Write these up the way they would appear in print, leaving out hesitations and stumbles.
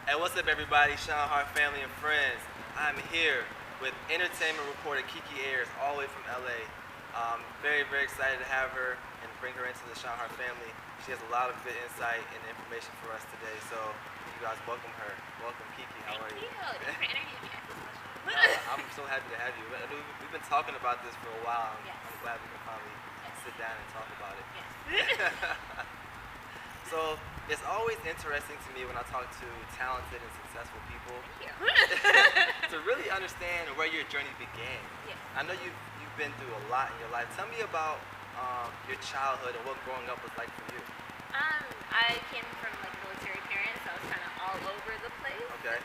Hey, what's up, everybody? ShineHard family and friends. I'm here with entertainment reporter KiKi Ayers, all the way from LA. Very, very excited to have her and bring her into the ShineHard family. She has a lot of good insight and information for us today. So, you guys welcome her. Welcome, KiKi. How are you? Thank you. I'm so happy to have you. We've been talking about this for a while. Yes. I'm glad we can finally sit down and talk about it. Yes. So, it's always interesting to me when I talk to talented and successful people Thank you. to really understand where your journey began. Yes. I know you've been through a lot in your life. Tell me about your childhood and what growing up was like for you. I came from like military parents, so I was kind of all over the place. Okay.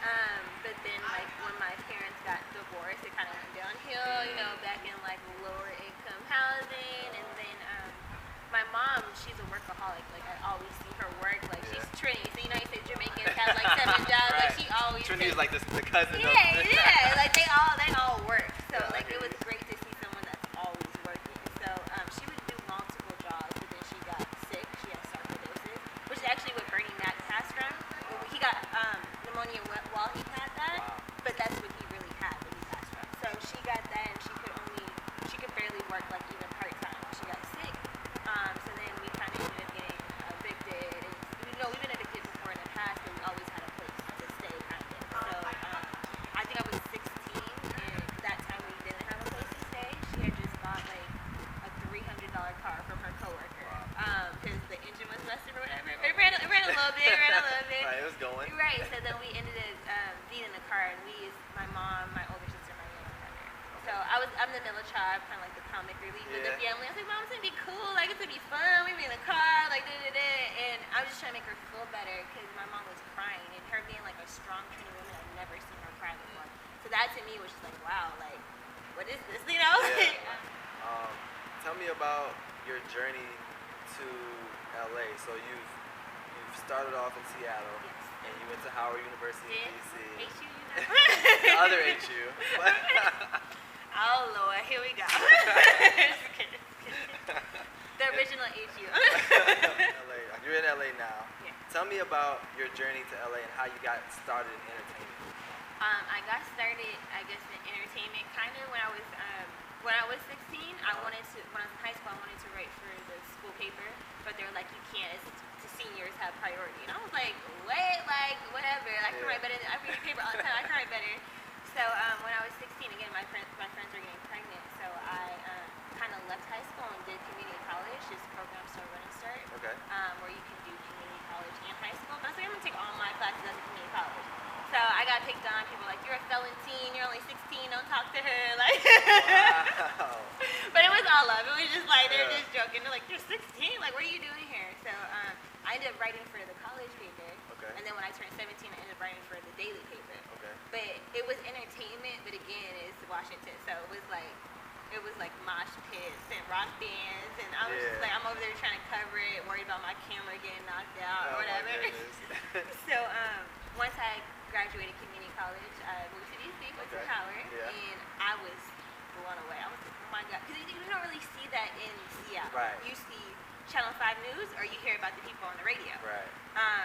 But then like when my parents got divorced, it kind of went downhill. You know, back in like lower income housing, and then my mom, she's a workaholic. Like I always see her work. Like she's Trini. So you know, you say Jamaicans have like 7 jobs. Right. Like she always. Trini is like the cousin. Yeah, of yeah. Like they all work. So Yeah, like I it hear was you. great to see someone that's always working. So she would do multiple jobs, but then she got sick. She had sarcoidosis, which is actually what Bernie Mac passed from. He got pneumonia while he had that, Wow. but that's what he really had when he passed from. So she got that, and she could barely work like even part time. She got sick. So then we kind of ended up getting evicted. And, we've been evicted before in the past, but we always had a place to stay kind of thing. So I think I was 16, and that time we didn't have a place to stay. She had just bought like a $300 car from her coworker because the engine was busted or whatever. But it ran a little bit. Right, it was going. Right. So then we ended up being in the car, and my mom, my older sister, my younger brother. So I'm the middle child, kind of like the comic relief of the Yeah. family. I was like, Mom, it's gonna be cool. Like it's gonna be fun. We be in the car, like da. And I was just trying to make her feel better because my mom was crying, and her being like a strong Trini woman, I've never seen her cry before. So that to me was just like, wow, like what is this? You know? Yeah. Tell me about your journey to LA. So you've started off in Seattle, Yes. and you went to Howard University in Yes. DC. HU, The other HU. Oh Lord, here we go. Just kidding. The original HU. LA. You're in LA now. Yeah. Tell me about your journey to LA and how you got started in entertainment. I got started, I guess, in entertainment kind of when I was 16. When I was in high school, I wanted to write for the school paper, but they were like, you can't. It's seniors have priority, and I was like, what? Like whatever. I can write better. I read the paper all the time. I can write better. So when I was 16, again, my friends were getting pregnant, so I kind of left high school and did community college. This program called Run and Start, Okay. where you can do community college and high school. But I was like, I'm gonna take all my classes as a community college. So I got picked on. People were like, you're a felon teen. You're only 16. Don't talk to her. Like. Wow. But it was all love. It was just like they were Yeah. just joking. They're like, you're 16. Like, what are you doing here? So I ended up writing for the college paper. Okay. And then when I turned 17, I ended up writing for the daily paper. Okay. But it was entertainment. But again, it's Washington, so it was like mosh pits and rock bands, and I was just like, I'm over there trying to cover it, worried about my camera getting knocked out or Oh, my whatever. goodness. So once I graduated community college, I moved to DC, went to Okay. Howard, Yeah. and I was blown away. I was like, oh my God, because you don't really see that in Seattle. Right. You see Channel 5 News, or you hear about the people on the radio. Right.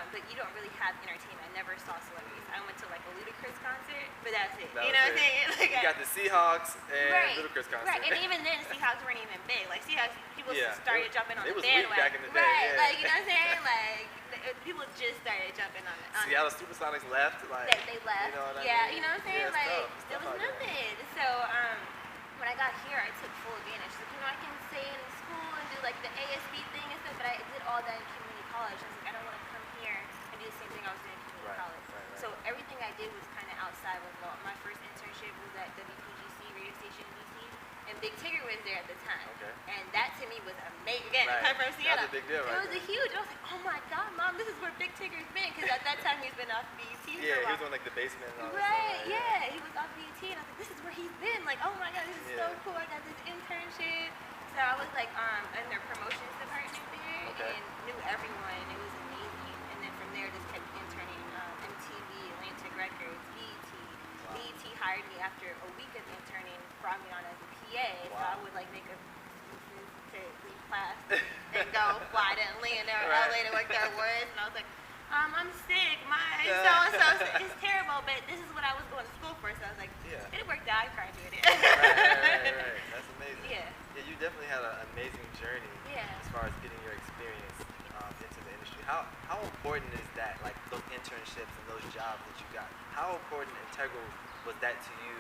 But you don't really have entertainment. I never saw celebrities. I went to like a Ludacris concert, but that's it. That You was know what I'm it. saying? Like, You got the Seahawks and right, Ludacris concert. right, and even then, Seahawks weren't even big. Like Seahawks, people Yeah. started jumping on It the was weak bandwagon. back in the day, right, yeah. like you know what I'm saying? Like people just started jumping on it. Seattle Supersonics left. Like, They left. You know what I Yeah, mean? you know what I'm saying? Yeah, it's like tough. It's there tough was out there. nothing. So when I got here, I took full advantage. Like, I can stay in school and do like the ASB thing and stuff, but I did all that in community college. I was like, I don't want to come here and do the same thing I was doing in community Right, college. right. So everything I did was kind of outside of law. My first internship was at WPGC radio station in DC, and Big Tigger was there at the time. Okay. And that to me was amazing. Again, Right. coming from Seattle. That's a big deal It right was there. huge. I was like, oh my God, Mom, this is where Big Tigger's been, because at that time he's been off BET for a Yeah, he while. was on like the basement and all that Right, stuff. yeah, he was off BET, and I was like, this is where he's been. Like, oh my God, this is so Yeah. cool. I got this internship. So I was like in their promotions department there, Okay. and knew everyone. It was amazing. And then from there, just kept interning MTV, Atlantic Records, BET. Wow. BET hired me after a week of interning, brought me on as a PA. So I Wow. would like make excuses to leave class and go fly to Atlanta or Right. LA to work there once. And I was like, I'm sick. It's terrible, but this is what I was going to school for. So I was like, it worked out. I graduated. Right. That's amazing. Yeah. Yeah, you definitely had an amazing journey as far as getting your experience into the industry. How important is that? Like those internships and those jobs that you got. How important and integral was that to you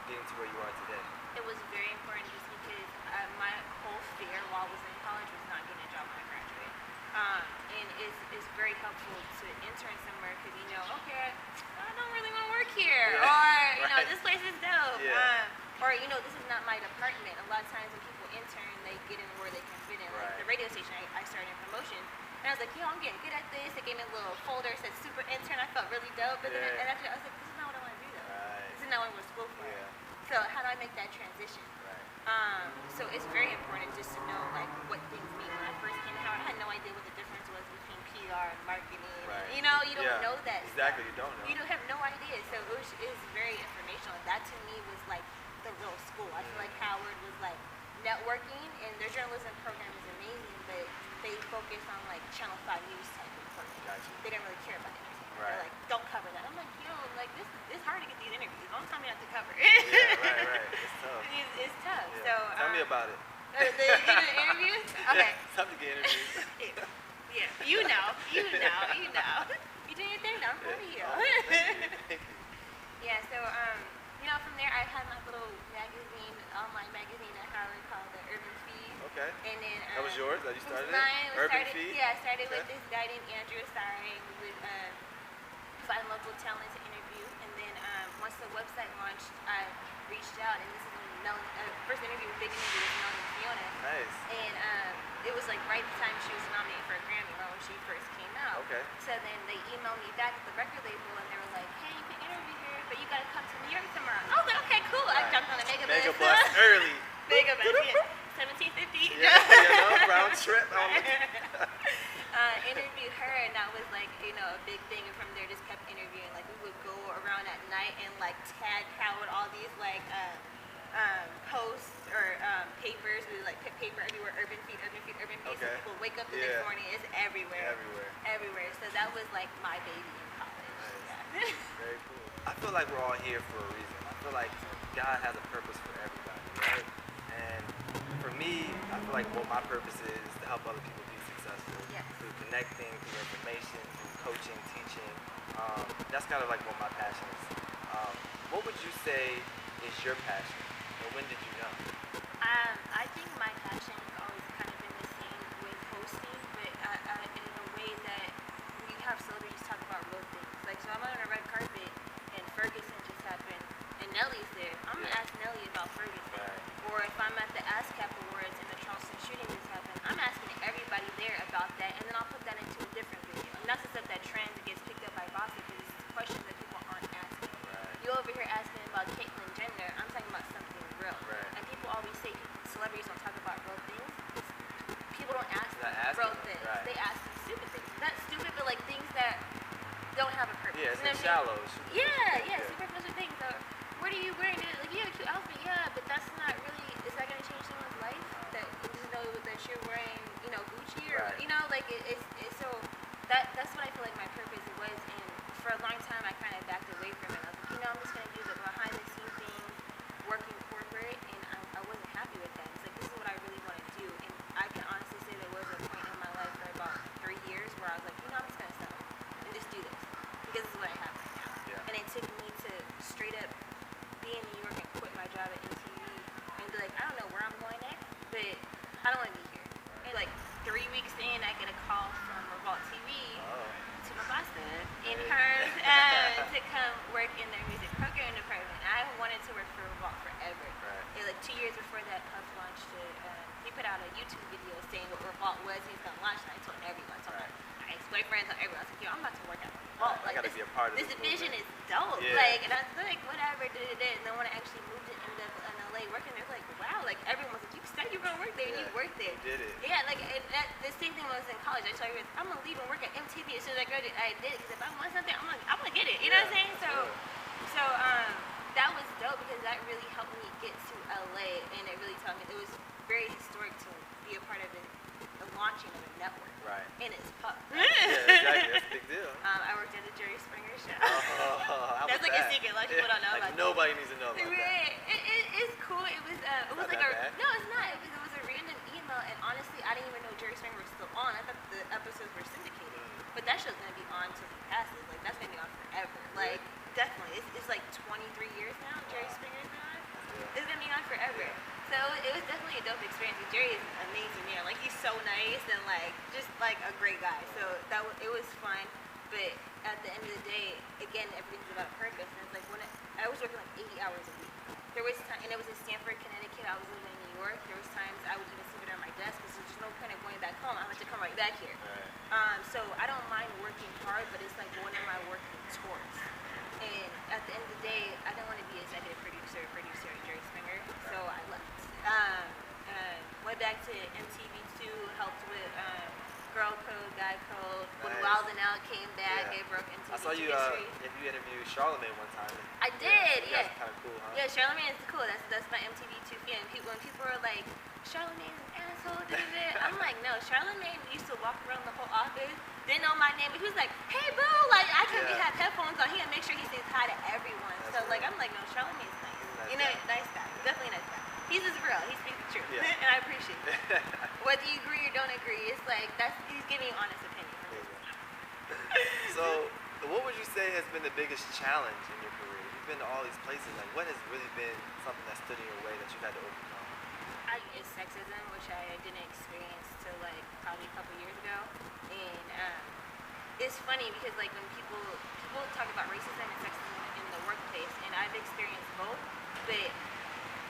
getting to where you are today? It was very important just because my whole fear while I was in college was not getting a job when I graduate. And it's very helpful to intern somewhere because you know, okay, I don't really want to work here, or you know, this place is dope, or you know, this is not my department. A lot of times when people intern, they get in where they can fit in. Like the radio station, I started in promotion, and I was like, yo, I'm getting good at this. They gave me a little folder that said super intern. I felt really dope, but then and after I was like, this is not what I want to do though. This is not what I went to school for. So how do I make that transition? So it's very important just to know like what things mean. When I first came to Howard, I had no idea what the difference was between PR and marketing. You know, you don't know that. Exactly, you don't know. You don't have no idea. So it was very informational. And that to me was like the real school. I feel like Howard was like networking, and their journalism program is amazing, but they focus on like Channel 5 news type of program. They didn't really care about entertainment. They're like, don't cover that. I'm like, yo, like it's hard to get these interviews. Don't tell me not to cover it. Right. It's tough. It's tough. Yeah. So tell me about it. The interviews? Okay. It's tough to get interviews. Yeah. You know. You doing your thing now. I'm proud of you. Thank you. Yeah. So you know, from there I had my little magazine, online magazine at Howard called the Urban Feed. Okay. And then that was yours? That you started it? Mine. Urban Feed? Yeah, I started with this guy named Andrew Asari. We would find local talent to interview, and then once the website launched, I reached out, and this is when first interview, big interview with Melanie and Fiona. Nice. And it was like right the time she was nominated for a Grammy, right when she first came out. Okay. So then they emailed me back at the record label, and they were like, hey, you can interview here, but you gotta come to New York tomorrow. I was like, okay, cool. I jumped on a mega bus. Mega bus early. Mega bus, yeah. 1750. Round trip. Interviewed her, and that was like, you know, a big thing. And from there, just kept interviewing. Like we would go around at night and like tag Howard all these like posts or papers. We would like put paper everywhere. Urban Feed. Okay. So people wake up the next morning. It's everywhere. Everywhere. So that was like my baby in college. Nice. Very cool. I feel like we're all here for a reason. I feel like God has a purpose for everybody, right? And for me, I feel like what my purpose is to help other people be successful through connecting, through information, through coaching, teaching. That's kind of like what my passion is. What would you say is your passion, and when did you know? I think my passion has always kind of been the same with hosting, but in a way that we have celebrities talk about real things. Like, so I'm on a red carpet, and Ferguson just happened, and Nellie's there. I'm going to ask Nellie about Ferguson. Or if I'm at the ASCAP Awards and the Charleston shooting just happened, I'm asking everybody there about that, and then I'll put that into a different video. And that's the stuff that trends and gets picked up by bosses, because it's questions that people aren't asking. You over here asking about Caitlyn Jenner, I'm talking about something real. And people always say celebrities don't talk about real things. People don't ask real things. They ask stupid things. Not stupid, but like things that don't have a purpose. Yeah, it's like shallow. Superficial things. So, what are you wearing? Like, you have a cute outfit, but that's not really, is that going to change someone's life? That you just know that you're wearing, you know, Gucci or, you know, like it's so, that's what I feel like my purpose was. And for a long time, I kind of backed away from it. I was like, you know, I'm just going to do the behind the scenes things, working corporate, and I wasn't happy with that. It's like, this is what I really want to do. And I can honestly say there was a point in my life for about 3 years where I was like, you know, I'm just going to settle and just do this, because this is what I have right now. And it took me to straight up be in New York and quit my job at MTV and be like, I don't know where I'm going next, but I don't want to be here. And like 3 weeks in, I get a call from Revolt TV to my boss in Herms to come work in their music program department. I wanted to work for Revolt forever. And like 2 years before that, Puff launched he put out a YouTube video saying what Revolt was. He's going to launch, and I told everyone. I told my ex-boyfriend, I told everyone. I was like, yo, I'm about to work at Revolt. I gotta be a part of this vision is dope. Like, and I was like, whatever, and then when I actually moved it in LA working there, like, wow, like everyone was like, you said you were gonna work there, and you worked there. You did it. Yeah, like the same thing when I was in college. I told you, I'm gonna leave and work at MTV as soon as I graduated. I did, because if I want something, I'm gonna get it. You know what I'm saying? So that was dope, because that really helped me get to LA, and it really taught me. It was very historic to be a part of it, a launching of a network. Right. And it's pup. Yeah, exactly. That's a big deal. I worked at the Jerry Springer show. How That's was like that? a secret. A lot of people don't know Like about nobody needs to know about that. Right. It's cool. It was Not like that bad. no, it's not. It was a random email, and honestly, I didn't even know Jerry Springer was still on. I thought the episodes were syndicated, but that show's gonna be on till he passes. Like that's gonna be on forever. Like definitely, it's like 23 years now. Jerry Springer's been on. It's gonna be on forever. So it was definitely a dope experience. Jerry is an amazing man. Like he's so nice and like just like a great guy. So it was fun. But at the end of the day, again, everything's about purpose. And it's like when I was working like 80 hours a week. There was time, and it was in Stamford, Connecticut. I was living in New York. There was times I would even sit there on my desk because there's just no point of going back home. I had to come right back here. Right. So I don't mind working hard, but it's like what am I working towards? And at the end of the day, I didn't want to be executive producer at Jerry Springer, so I left. Went back to MTV2, helped with Girl Code, Guy Code. When Nice. Wild 'N Out came back, it broke MTV2 I saw you history. you interviewed Charlamagne one time. I did, yeah. That's kind of cool, huh? Yeah, Charlamagne is cool. That's my MTV2 fan. When people are like, Charlamagne's an asshole, I'm like, no. Charlamagne used to walk around the whole office, didn't know my name, but he was like, hey, boo, like I can't have headphones on. He had to make sure he says hi to everyone. That's so like, real. I'm like, no, Charlamagne's nice. Nice You know, guy. nice guy. Definitely a nice guy. He's just real. He speaks the truth, Yeah. and I appreciate it. Whether you agree or don't agree, it's like he's giving you honest opinion. So, what would you say has been the biggest challenge in your career? You've been to all these places. Like, what has really been something that stood in your way that you've had to overcome? It's sexism, which I didn't experience till like probably a couple years ago, and it's funny because like when people talk about racism and sexism in the workplace, and I've experienced both, but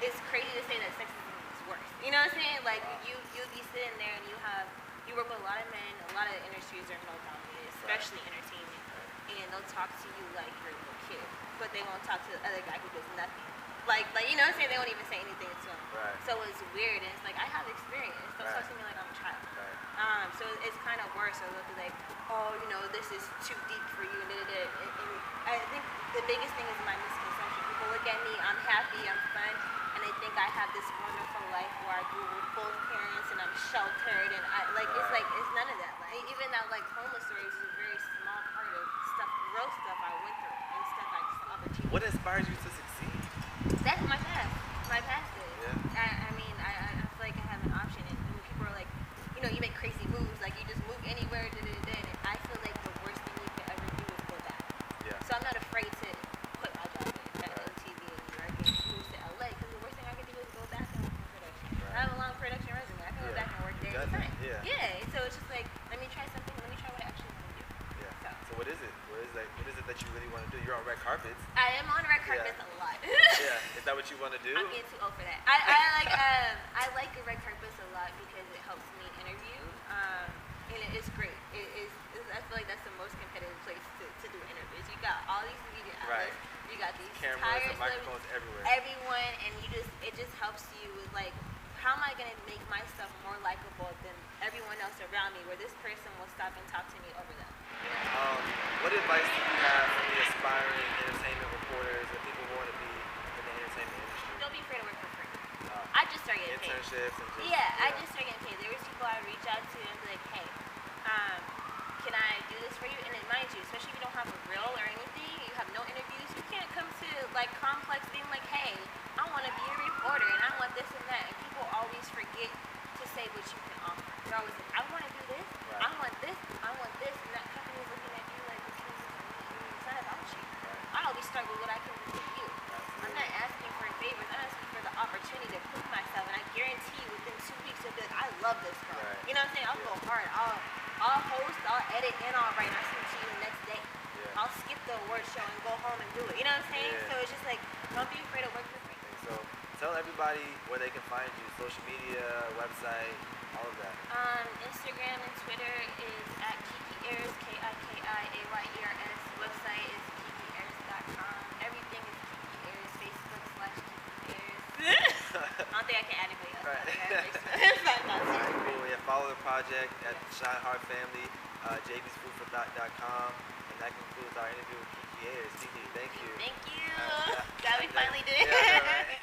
it's crazy to say that sexism is worse. You know what I'm saying? Like you'll be sitting there and you work with a lot of men. A lot of industries are male dominated, especially entertainment, and they'll talk to you like you're a little kid, but they won't talk to the other guy who does nothing. Like you know what I'm saying? They won't even say anything to him. Right. So it's weird, and it's like I have experience. Don't talk to me like I'm a child. Right. So it's kind of worse. So they'll be like, oh, you know, this is too deep for you. And I think the biggest thing is my misconception. People look at me, I'm happy, I'm fun, and they think I have this wonderful life where I grew with both parents and I'm sheltered, and it's none of that. Like even that like homeless stories is a very small part of real stuff I went through and stuff I just opportunity. What inspires you to succeed? That's my past. My past is. Yeah. I mean, I feel like I have an option, and when people are like, you know, you make crazy moves, like you just move anywhere, and I feel like the worst thing you can ever do is go back. Yeah. So I'm not afraid to quit my job at MTV in New York and move to LA, because the worst thing I can do is go back and work in production. I have a long production resume. I can go back and work there anytime. Yeah. So it's just like, let me try something. Let me try what I actually want to do. Yeah. So what is it? What is it that you really want to do? You're on red carpets. I am on red carpets a lot. Yeah. Is that what you want to do? I'm getting too old for that. I like the red carpets a lot because it helps me interview, and it is great. I feel like that's the most competitive place to do interviews. You got all these media outlets, you got these cameras tires, and microphones everywhere. everyone, and it just helps you with like, how am I gonna make myself more likable than everyone else around me, where this person will stop and talk to me over them. What advice do you have for the aspiring entertainment reporters or people who want to be in the entertainment industry? Don't be afraid to work for free. I just started getting paid. Internships and just, I just started getting paid. There was people I reach out to and be like, hey, can I do this for you? And then mind you, especially if you don't have a reel or anything, you have no interviews, you can't come to like Complex being like, hey, I want to be a reporter and I want this and that. And people always forget to say what you can offer. They're always like, I want to do this, I want this, and that company is looking at you like, what can you do for me? It's not about you. I always start with what I can do for you. I'm not asking for favors, I'm asking for the opportunity to prove myself, and I guarantee you within 2 weeks you'll be like, I love this girl. You know what I'm saying? I'll go hard. I'll host, I'll edit, and I'll write. I'll send it to you the next day. I'll skip the award show and go home and do it. You know what I'm saying? So it's just like, don't be afraid of work for free. So tell everybody where they can find you, social media, website, all of that. Instagram and Twitter is at KiKi Ayers, KiKiAyers. Website is KiKiAyers.com. Everything is KiKi Ayers. Facebook /KiKi Ayers. I don't think I can add anybody else. Alright, cool. Yeah, follow the project at ShineHard Family, jbsfoodforthought.com, and that concludes our interview with KiKi Ayers. KiKi, thank you. Thank you. Glad we finally did it. Yeah, right.